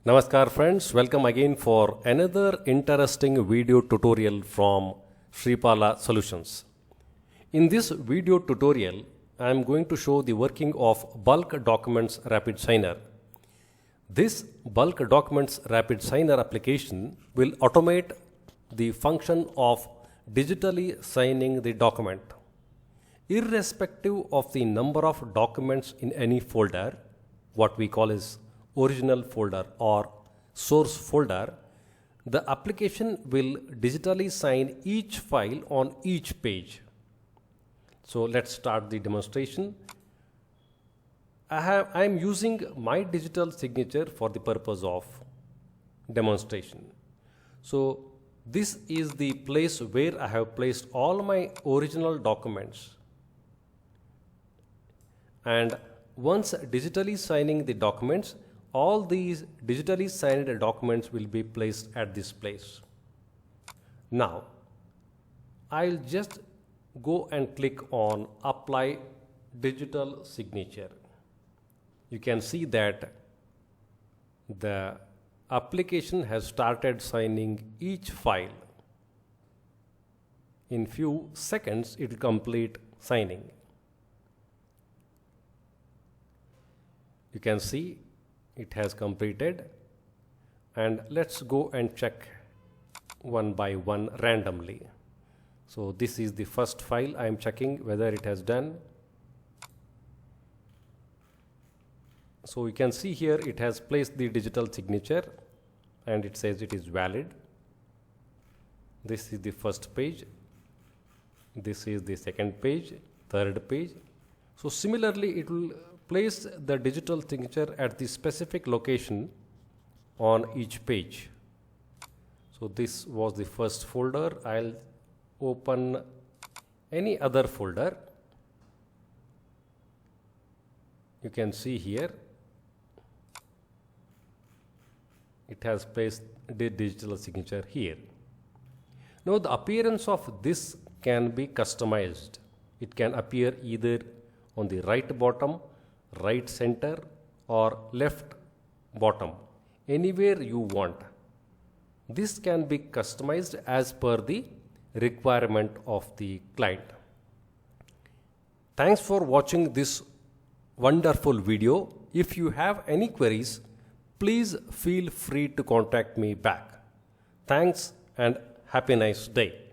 Namaskar friends, welcome again for another interesting video tutorial from Shripala Solutions. In this video tutorial, I am going to show the working of bulk documents rapid signer. This bulk documents rapid signer application will automate the function of digitally signing the document. Irrespective of the number of documents in any folder, what we call as original folder or source folder, the application will digitally sign each file on each page. So let's start the demonstration. I am using my digital signature for the purpose of demonstration. So this is the place where I have placed all my original documents, and once digitally signing the documents, all these digitally signed documents will be placed at this place. Now, I'll just go and click on Apply Digital Signature. You can see that the application has started signing each file. In few seconds, it will complete signing. You can see it has completed, and let's go and check one by one randomly. So this is the first file. I am checking whether it has done. So you can see here it has placed the digital signature and it says it is valid. This is the first page. This is the second page, third page. So similarly, it will place the digital signature at the specific location on each page. So this was the first folder. I'll open any other folder. You can see here it has placed the digital signature here. Now the appearance of this can be customized. It can appear either on the right bottom, right center, or left bottom, anywhere you want. This can be customized as per the requirement of the client. Thanks for watching this wonderful video. If you have any queries, please feel free to contact me back. Thanks and happy nice day.